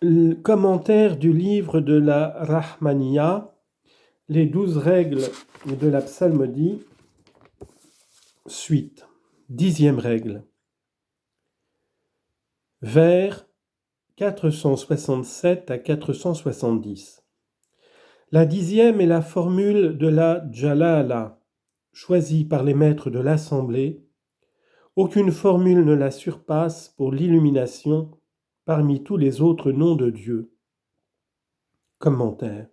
Le commentaire du livre de la Rahmaniya, les 12 règles de la psalmodie, suite. 10e règle. Vers 467 à 470. La 10e est la formule de la Jalala, choisie par les maîtres de l'Assemblée. Aucune formule ne la surpasse pour l'illumination parmi tous les autres noms de Dieu. Commentaire.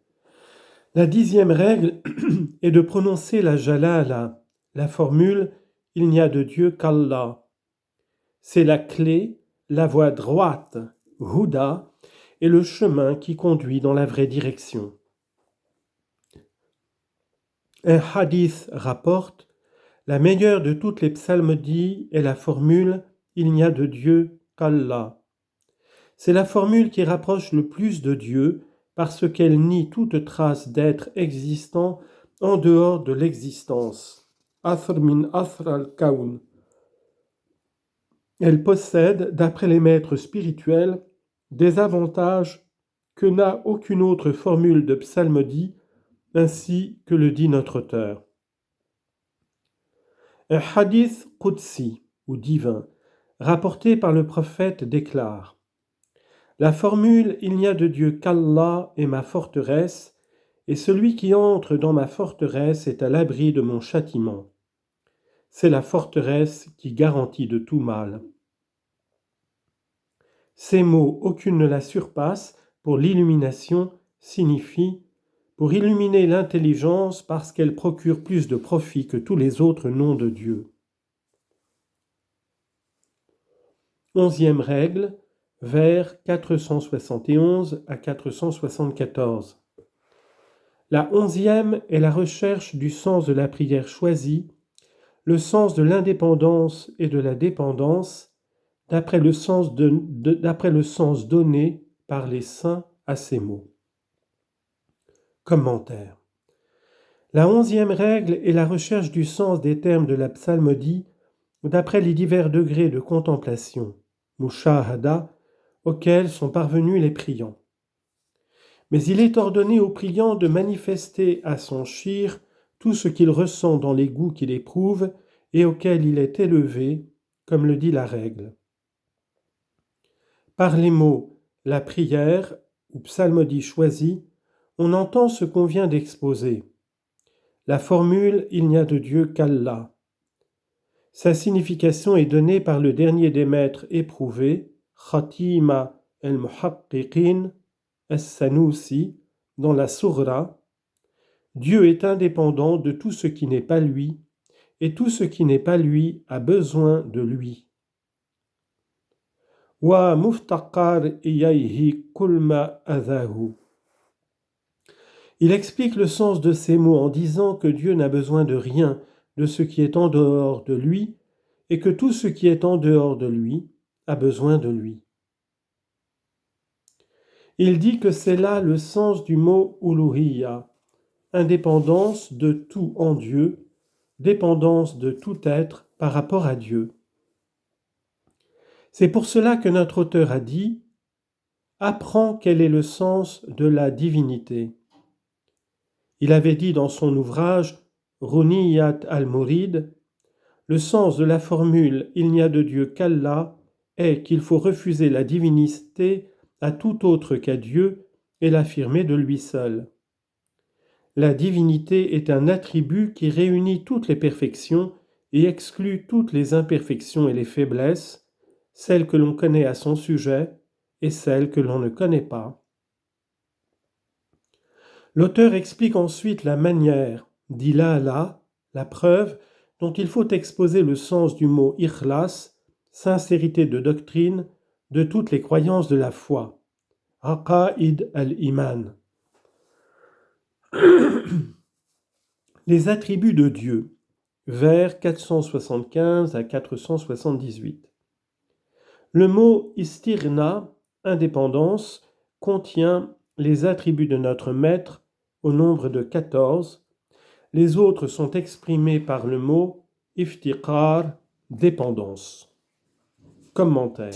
La 10e règle est de prononcer la Jalala, la formule « Il n'y a de Dieu qu'Allah ». C'est la clé, la voie droite, Huda, et le chemin qui conduit dans la vraie direction. Un hadith rapporte « La meilleure de toutes les psalmodies est la formule « Il n'y a de Dieu qu'Allah ». C'est la formule qui rapproche le plus de Dieu parce qu'elle nie toute trace d'être existant en dehors de l'existence. Athar min athar al-kawn. Elle possède, d'après les maîtres spirituels, des avantages que n'a aucune autre formule de psalmodie, ainsi que le dit notre auteur. Un hadith qudsi, ou divin, rapporté par le prophète déclare « La formule « Il n'y a de Dieu qu'Allah est ma forteresse, et celui qui entre dans ma forteresse est à l'abri de mon châtiment. C'est la forteresse qui garantit de tout mal. » Ces mots, aucune ne la surpasse, pour l'illumination, signifient pour illuminer l'intelligence parce qu'elle procure plus de profit que tous les autres noms de Dieu. 11e règle, vers 471 à 474. La 11e est la recherche du sens de la prière choisie, le sens de l'indépendance et de la dépendance, d'après le sens donné par les saints à ces mots. Commentaire. La 11e règle est la recherche du sens des termes de la psalmodie d'après les divers degrés de contemplation, mushahada, auxquels sont parvenus les priants. Mais il est ordonné au priant de manifester à son shir tout ce qu'il ressent dans les goûts qu'il éprouve et auxquels il est élevé, comme le dit la règle. Par les mots « la prière » ou « psalmodie choisie », on entend ce qu'on vient d'exposer. La formule « Il n'y a de Dieu qu'Allah ». Sa signification est donnée par le dernier des maîtres éprouvés, Khatima el-Muhaqqiqin as-Sanusi, dans la Sourra. Dieu est indépendant de tout ce qui n'est pas lui, et tout ce qui n'est pas lui a besoin de lui. Wa muftaqar ilayhi kulma adahu. Il explique le sens de ces mots en disant que Dieu n'a besoin de rien de ce qui est en dehors de lui et que tout ce qui est en dehors de lui a besoin de lui. Il dit que c'est là le sens du mot uluhiyya, indépendance de tout en Dieu, dépendance de tout être par rapport à Dieu. C'est pour cela que notre auteur a dit « Apprends quel est le sens de la divinité ». Il avait dit dans son ouvrage Runiyat al-Murid, le sens de la formule « Il n'y a de Dieu qu'Allah » est qu'il faut refuser la divinité à tout autre qu'à Dieu et l'affirmer de lui seul. La divinité est un attribut qui réunit toutes les perfections et exclut toutes les imperfections et les faiblesses, celles que l'on connaît à son sujet et celles que l'on ne connaît pas. L'auteur explique ensuite la manière, dit là, la preuve, dont il faut exposer le sens du mot ikhlas, sincérité de doctrine, de toutes les croyances de la foi. Aqaïd al-Iman. Les attributs de Dieu, vers 475 à 478. Le mot istirna, indépendance, contient les attributs de notre maître au nombre de 14. Les autres sont exprimés par le mot iftiqar, dépendance. Commentaire.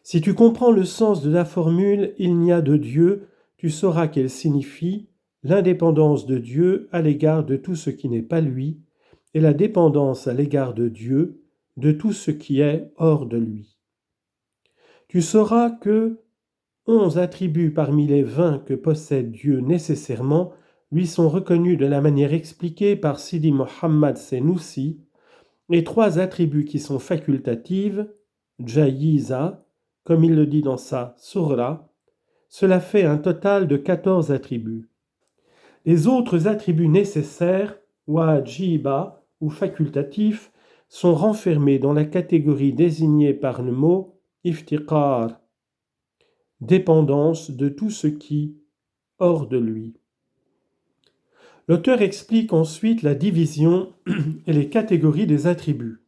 Si tu comprends le sens de la formule « il n'y a de Dieu », tu sauras qu'elle signifie l'indépendance de Dieu à l'égard de tout ce qui n'est pas lui et la dépendance à l'égard de Dieu de tout ce qui est hors de lui. Tu sauras que 11 attributs parmi les 20 que possède Dieu nécessairement lui sont reconnus de la manière expliquée par Sidi Mohammad Senussi, et 3 attributs qui sont facultatifs, Jayiza, comme il le dit dans sa Surah, cela fait un total de 14 attributs. Les autres attributs nécessaires, wajiba ou facultatifs, sont renfermés dans la catégorie désignée par le mot iftiqar, dépendance de tout ce qui hors de lui. L'auteur explique ensuite la division et les catégories des attributs.